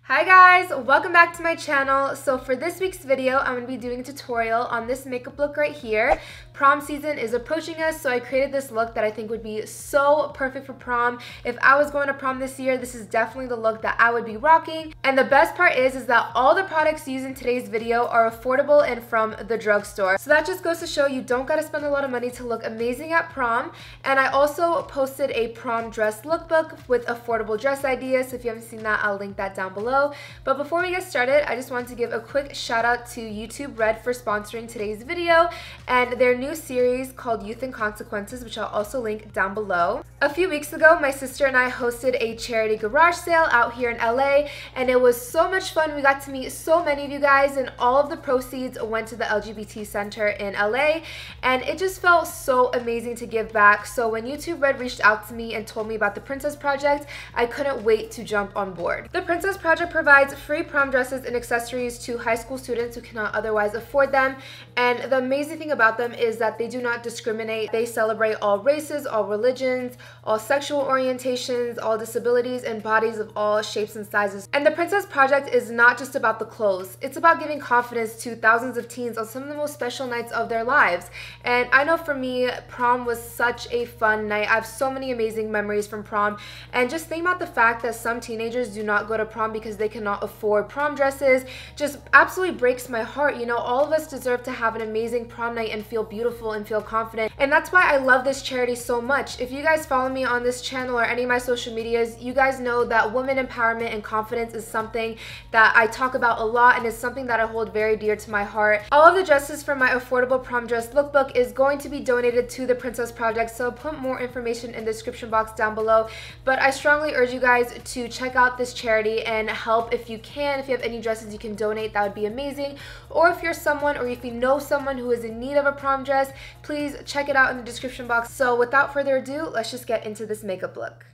Hi guys, welcome back to my channel. So for this week's video, I'm going to be doing a tutorial on this makeup look right here. Prom season is approaching us, so I created this look that I think would be so perfect for prom. If I was going to prom this year, this is definitely the look that I would be rocking. And the best part is that all the products used in today's video are affordable and from the drugstore. So that just goes to show you don't got to spend a lot of money to look amazing at prom. And I also posted a prom dress lookbook with affordable dress ideas, so if you haven't seen that, I'll link that down below. But before we get started, I just wanted to give a quick shout out to YouTube Red for sponsoring today's video and their new series called Youth and Consequences, which I'll also link down below. A few weeks ago, my sister and I hosted a charity garage sale out here in LA, and it was so much fun. We got to meet so many of you guys, and all of the proceeds went to the LGBT Center in LA, and it just felt so amazing to give back. So when YouTube Red reached out to me and told me about the Princess Project, I couldn't wait to jump on board. The Princess Project provides free prom dresses and accessories to high school students who cannot otherwise afford them, and the amazing thing about them is that they do not discriminate. They celebrate all races, all religions, all sexual orientations, all disabilities, and bodies of all shapes and sizes. And the Princess Project is not just about the clothes. It's about giving confidence to thousands of teens on some of the most special nights of their lives. And I know for me, prom was such a fun night. I have so many amazing memories from prom, and just think about the fact that some teenagers do not go to prom because they cannot afford prom dresses just absolutely breaks my heart. You know, all of us deserve to have an amazing prom night and feel beautiful and feel confident, and that's why I love this charity so much. If you guys follow me on this channel or any of my social medias, you guys know that women empowerment and confidence is something that I talk about a lot, and it's something that I hold very dear to my heart. All of the dresses from my affordable prom dress lookbook is going to be donated to the Princess Project, so I'll put more information in the description box down below. But I strongly urge you guys to check out this charity and help if you can. If you have any dresses you can donate, that would be amazing. Or if you're someone, or if you know someone who is in need of a prom dress, please check it out in the description box. So without further ado, let's just get into this makeup look.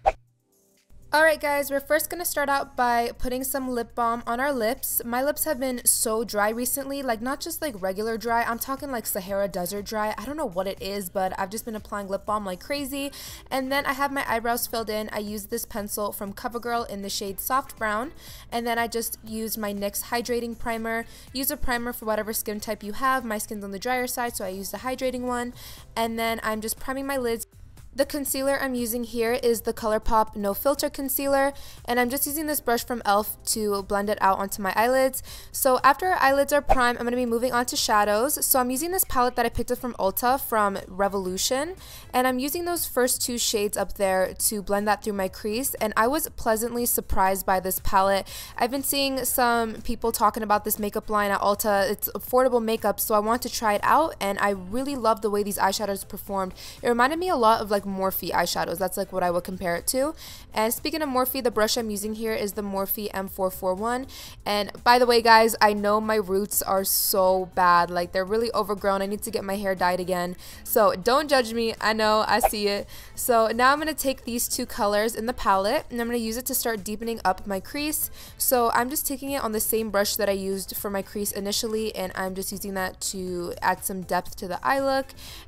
Alright guys, we're first going to start out by putting some lip balm on our lips. My lips have been so dry recently, like not just like regular dry, I'm talking like Sahara Desert dry. I don't know what it is, but I've just been applying lip balm like crazy. And then I have my eyebrows filled in. I used this pencil from COVERGIRL in the shade Soft Brown. And then I just used my NYX Hydrating Primer. Use a primer for whatever skin type you have. My skin's on the drier side, so I used a hydrating one. And then I'm just priming my lids. The concealer I'm using here is the ColourPop No Filter Concealer, and I'm just using this brush from e.l.f. to blend it out onto my eyelids. So after our eyelids are primed, I'm going to be moving on to shadows. So I'm using this palette that I picked up from Ulta from Revolution, and I'm using those first two shades up there to blend that through my crease, and I was pleasantly surprised by this palette. I've been seeing some people talking about this makeup line at Ulta. It's affordable makeup, so I want to try it out, and I really love the way these eyeshadows performed. It reminded me a lot of like Morphe eyeshadows. That's like what I would compare it to. And speaking of Morphe, the brush I'm using here is the Morphe M441. And by the way guys, I know my roots are so bad, like they're really overgrown. I need to get my hair dyed again, so don't judge me. I know, I see it. So now I'm going to take these two colors in the palette, and I'm going to use it to start deepening up my crease. So I'm just taking it on the same brush that I used for my crease initially, and I'm just using that to add some depth to the eye look.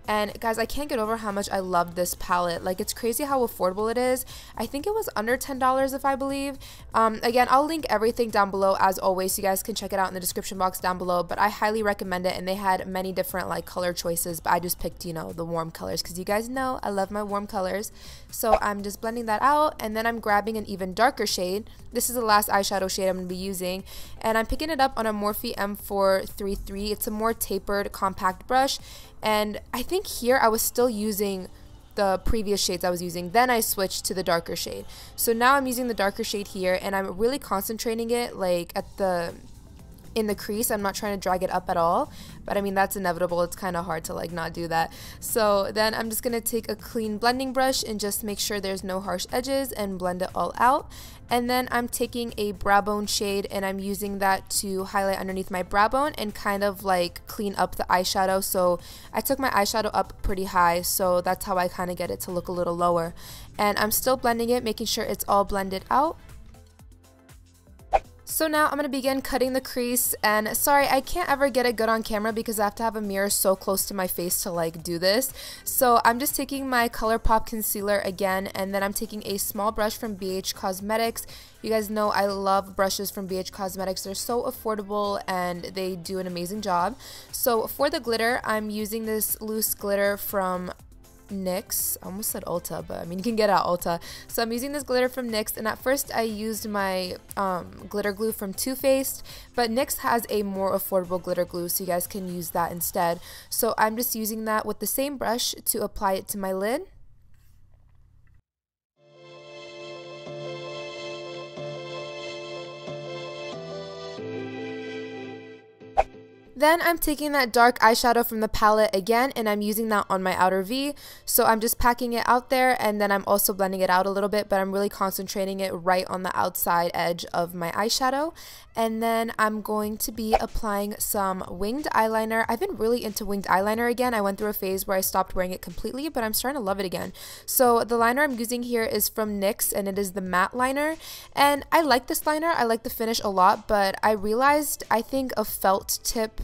And guys, I can't get over how much I love this palette. Like, it's crazy how affordable it is. I think it was under $10 if I believe. Again, I'll link everything down below as always, so you guys can check it out in the description box down below, but I highly recommend it. And they had many different like color choices, but I just picked, you know, the warm colors because you guys know I love my warm colors. So I'm just blending that out, and then I'm grabbing an even darker shade. This is the last eyeshadow shade I'm going to be using, and I'm picking it up on a Morphe M433. It's a more tapered compact brush, and I think here I was still using the previous shades I was using, then I switched to the darker shade. So now I'm using the darker shade here, and I'm really concentrating it like in the crease. I'm not trying to drag it up at all, but I mean that's inevitable. It's kind of hard to like not do that. So then I'm just gonna take a clean blending brush and just make sure there's no harsh edges and blend it all out. And then I'm taking a brow bone shade, and I'm using that to highlight underneath my brow bone and kind of like clean up the eyeshadow. So I took my eyeshadow up pretty high, so that's how I kind of get it to look a little lower. And I'm still blending it, making sure it's all blended out. So now I'm going to begin cutting the crease, and sorry, I can't ever get it good on camera because I have to have a mirror so close to my face to like do this. So I'm just taking my ColourPop concealer again, and then I'm taking a small brush from BH Cosmetics. You guys know I love brushes from BH Cosmetics. They're so affordable and they do an amazing job. So for the glitter, I'm using this loose glitter from NYX. I almost said Ulta, but I mean you can get it at Ulta. So I'm using this glitter from NYX, and at first I used my glitter glue from Too Faced, but NYX has a more affordable glitter glue, so you guys can use that instead. So I'm just using that with the same brush to apply it to my lid. Then I'm taking that dark eyeshadow from the palette again, and I'm using that on my outer V. So I'm just packing it out there, and then I'm also blending it out a little bit, but I'm really concentrating it right on the outside edge of my eyeshadow. And then I'm going to be applying some winged eyeliner. I've been really into winged eyeliner again. I went through a phase where I stopped wearing it completely, but I'm starting to love it again. So the liner I'm using here is from NYX, and it is the matte liner. And I like this liner. I like the finish a lot, but I realized I think a felt tip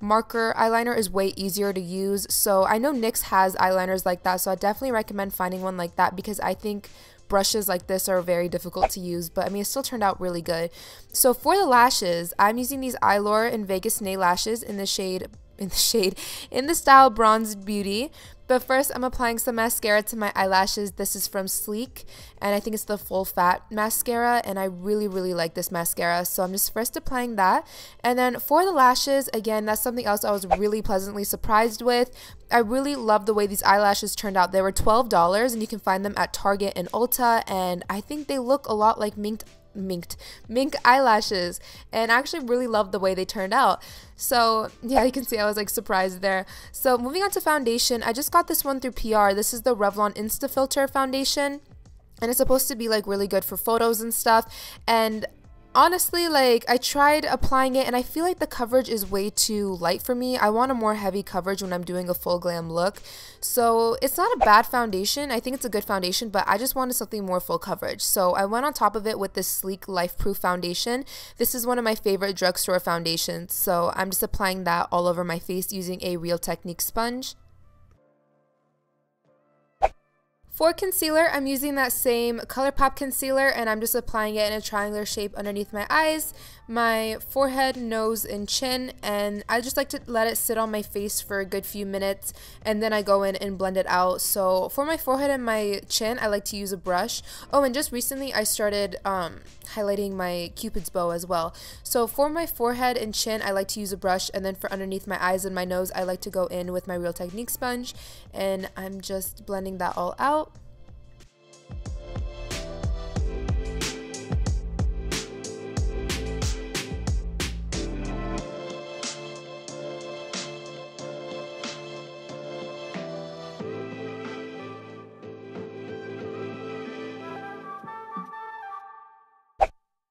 marker eyeliner is way easier to use. So I know NYX has eyeliners like that, so I definitely recommend finding one like that because I think brushes like this are very difficult to use, but I mean it still turned out really good. So for the lashes, I'm using these EYELURE in Vegas Nail lashes in the style Bronzed Beauty. But first I'm applying some mascara to my eyelashes. This is from Sleek, and I think it's the full fat mascara, and I really like this mascara. So I'm just first applying that, and then for the lashes, again, that's something else I was really pleasantly surprised with. I really love the way these eyelashes turned out. They were $12, and you can find them at Target and Ulta, and I think they look a lot like mink eyelashes, and I actually really love the way they turned out. So yeah, you can see I was like surprised there. So moving on to foundation, I just got this one through PR. This is the Revlon Insta Filter foundation, and it's supposed to be like really good for photos and stuff. And honestly, like I tried applying it and I feel like the coverage is way too light for me. I want a more heavy coverage when I'm doing a full glam look. So it's not a bad foundation. I think it's a good foundation, but I just wanted something more full coverage. So I went on top of it with this Sleek Life Proof foundation. This is one of my favorite drugstore foundations. So I'm just applying that all over my face using a Real Technique sponge. For concealer, I'm using that same ColourPop concealer, and I'm just applying it in a triangular shape underneath my eyes, my forehead, nose, and chin, and I just like to let it sit on my face for a good few minutes, and then I go in and blend it out. So for my forehead and my chin, I like to use a brush. Oh, and just recently I started highlighting my Cupid's bow as well. So for my forehead and chin, I like to use a brush, and then for underneath my eyes and my nose, I like to go in with my Real Technique sponge, and I'm just blending that all out.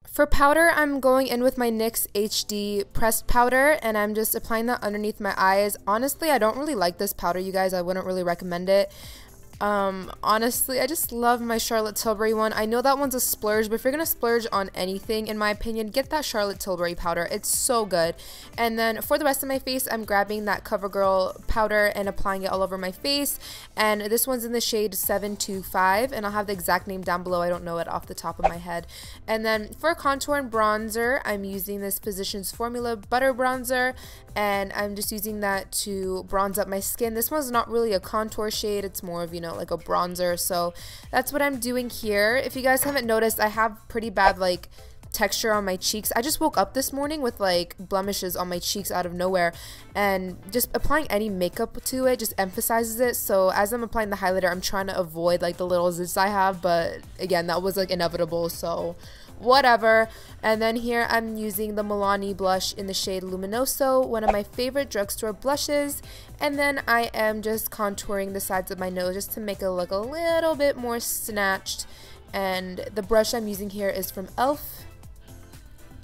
For powder, I'm going in with my NYX HD pressed powder, and I'm just applying that underneath my eyes. Honestly, I don't really like this powder, you guys. I wouldn't really recommend it. Honestly, I just love my Charlotte Tilbury one. I know that one's a splurge, but if you're gonna splurge on anything, in my opinion, get that Charlotte Tilbury powder. It's so good. And then for the rest of my face, I'm grabbing that COVERGIRL powder and applying it all over my face. And this one's in the shade 725, and I'll have the exact name down below. I don't know it off the top of my head. And then for contour and bronzer, I'm using this Physicians Formula Butter Bronzer, and I'm just using that to bronze up my skin. This one's not really a contour shade, it's more of, you know, like a bronzer. So that's what I'm doing here. If you guys haven't noticed, I have pretty bad like texture on my cheeks. I just woke up this morning with like blemishes on my cheeks out of nowhere, and just applying any makeup to it just emphasizes it. So as I'm applying the highlighter, I'm trying to avoid like the little zits I have, but again, that was like inevitable, so whatever. And then here I'm using the Milani blush in the shade Luminoso, one of my favorite drugstore blushes. And then I am just contouring the sides of my nose just to make it look a little bit more snatched. And the brush I'm using here is from e.l.f.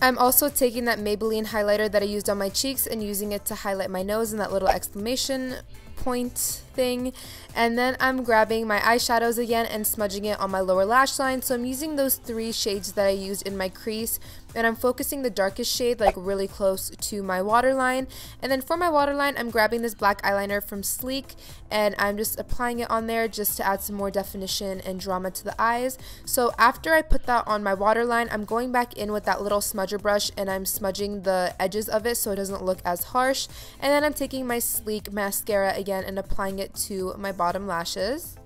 I'm also taking that Maybelline highlighter that I used on my cheeks and using it to highlight my nose and that little exclamation point thing. And then I'm grabbing my eyeshadows again and smudging it on my lower lash line. So I'm using those 3 shades that I used in my crease, and I'm focusing the darkest shade like really close to my waterline. And then for my waterline, I'm grabbing this black eyeliner from Sleek, and I'm just applying it on there just to add some more definition and drama to the eyes. So after I put that on my waterline, I'm going back in with that little smudger brush and I'm smudging the edges of it so it doesn't look as harsh. And then I'm taking my Sleek mascara again and applying it to my bottom lashes.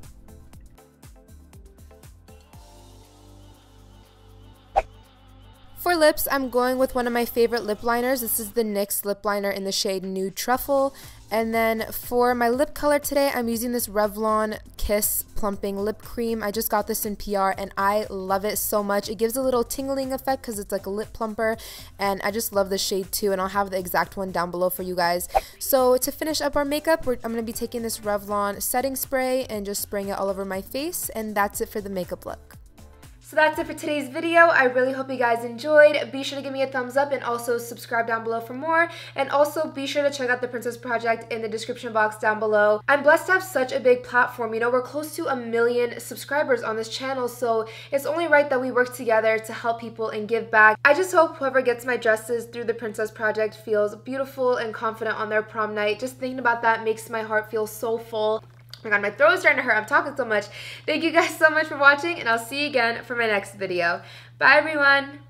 For lips, I'm going with one of my favorite lip liners. This is the NYX lip liner in the shade Nude Truffle. And then for my lip color today, I'm using this Revlon Kiss Plumping Lip Cream. I just got this in PR and I love it so much. It gives a little tingling effect because it's like a lip plumper, and I just love the shade too, and I'll have the exact one down below for you guys. So to finish up our makeup, I'm going to be taking this Revlon setting spray and just spraying it all over my face, and that's it for the makeup look. So that's it for today's video. I really hope you guys enjoyed. Be sure to give me a thumbs up and also subscribe down below for more. And also be sure to check out the Princess Project in the description box down below. I'm blessed to have such a big platform. You know, we're close to 1 million subscribers on this channel, so it's only right that we work together to help people and give back. I just hope whoever gets my dresses through the Princess Project feels beautiful and confident on their prom night. Just thinking about that makes my heart feel so full. Oh my god, my throat is starting to hurt. I'm talking so much. Thank you guys so much for watching, and I'll see you again for my next video. Bye, everyone.